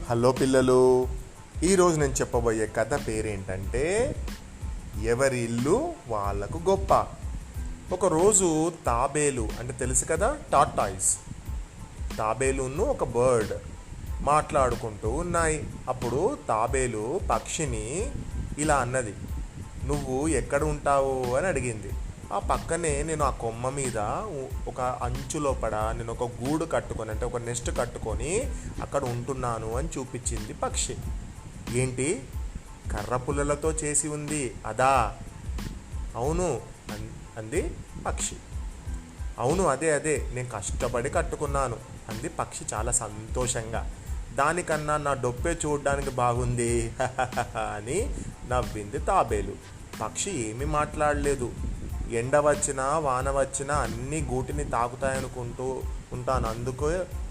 Hello పిల్లలు, ఈరోజు నేను చెప్పబోయే కథ పేరేంటంటే ఎవరి ఇల్లు వాళ్ళకు గొప్ప. ఒకరోజు తాబేలు అంటే తెలుసు కదా, టార్టాయిస్. తాబేలును ఒక బర్డ్ మాట్లాడుకుంటూ ఉన్నాయి. అప్పుడు తాబేలు పక్షిని ఇలా అన్నది, నువ్వు ఎక్కడ ఉంటావు అని అడిగింది. ఆ పక్కనే నేను ఆ కొమ్మ మీద ఒక అంచు లోపల నేను ఒక గూడు కట్టుకొని అంటే ఒక నెస్ట్ కట్టుకొని అక్కడ ఉంటున్నాను అని చూపించింది పక్షి. ఏంటి, కర్ర పుల్లలతో చేసి ఉంది అదా? అవును అంది పక్షి. అవును, అదే అదే నేను కష్టపడి కట్టుకున్నాను అంది పక్షి చాలా సంతోషంగా. దానికన్నా నా డొప్పే చూడడానికి బాగుంది అని నవ్వింది తాబేలు. పక్షి ఏమీ మాట్లాడలేదు. ఎండ వచ్చినా వాన వచ్చినా అన్నీ గూటిని తాకుతాయనుకుంటూ ఉంటాను,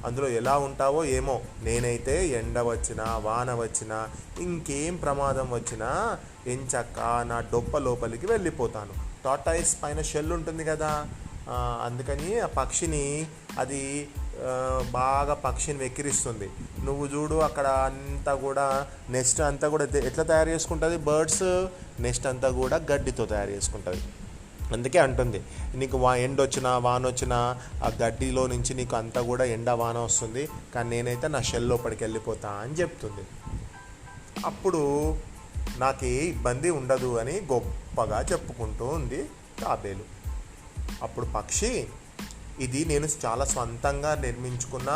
అందులో ఎలా ఉంటావో ఏమో. నేనైతే ఎండ వచ్చినా వాన వచ్చినా ఇంకేం ప్రమాదం వచ్చినా ఎంచక్క నా డొప్ప లోపలికి వెళ్ళిపోతాను. టార్టాయిస్ పైన షెల్ ఉంటుంది కదా, అందుకని ఆ పక్షిని అది బాగా పక్షిని వెక్కిరిస్తుంది. నువ్వు చూడు, అక్కడ అంతా కూడా నెస్ట్ అంతా కూడా ఎట్లా తయారు చేసుకుంటుంది, బర్డ్స్ నెస్ట్ అంతా కూడా గడ్డితో తయారు చేసుకుంటుంది. అందుకే అంటుంది, నీకు ఎండ వచ్చినా వాన వచ్చినా ఆ గడ్డిలో నుంచి నీకు అంతా కూడా ఎండ వాన వస్తుంది, కానీ నేనైతే నా షెల్ లోపలికి వెళ్ళిపోతా అని చెప్తుంది. అప్పుడు నాకే ఇబ్బంది ఉండదు అని గొప్పగా చెప్పుకుంటూ ఉంది తాబేలు. అప్పుడు పక్షి, ఇది నేను చాలా స్వంతంగా నిర్మించుకున్న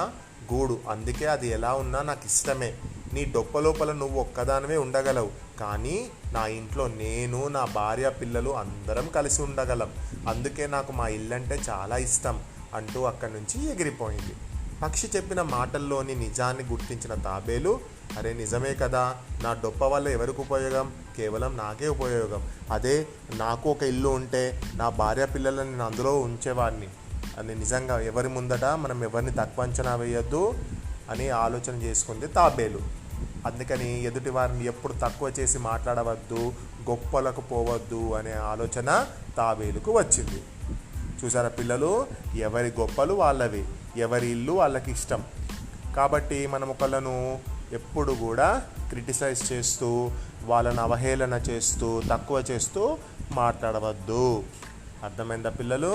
గూడు, అందుకే అది ఎలా ఉన్నా నాకు ఇష్టమే. నీ డొప్ప లోపల నువ్వు ఒక్కదానివే ఉండగలవు, కానీ నా ఇంట్లో నేను, నా భార్య, పిల్లలు అందరం కలిసి ఉండగలం. అందుకే నాకు మా ఇల్లు అంటే చాలా ఇష్టం అంటూ అక్కడి నుంచి ఎగిరిపోయింది. పక్షి చెప్పిన మాటల్లోని నిజాన్ని గుర్తించిన తాబేలు, అరే నిజమే కదా, నా డొప్ప వల్ల ఎవరికి ఉపయోగం? కేవలం నాకే ఉపయోగం. అదే నాకు ఒక ఇల్లు ఉంటే నా భార్య పిల్లలను నేను అందులో ఉంచేవాడిని అని నిజంగా ఎవరి ముందట మనం ఎవరిని తక్కువ అంచనా వేయొద్దు అని ఆలోచన చేసుకుంది తాబేలు. అందుకని ఎదుటి వారిని ఎప్పుడు తక్కువ చేసి మాట్లాడవద్దు, గొప్పలకు పోవద్దు అనే ఆలోచన తాబేలుకు వచ్చింది. చూసారా పిల్లలు, ఎవరి గొప్పలు వాళ్ళవి, ఎవరి ఇల్లు వాళ్ళకి ఇష్టం. కాబట్టి మనం ఒకళ్ళను ఎప్పుడు కూడా క్రిటిసైజ్ చేస్తూ, వాళ్ళను అవహేళన చేస్తూ, తక్కువ చేస్తూ మాట్లాడవద్దు. అర్థమైందా పిల్లలు?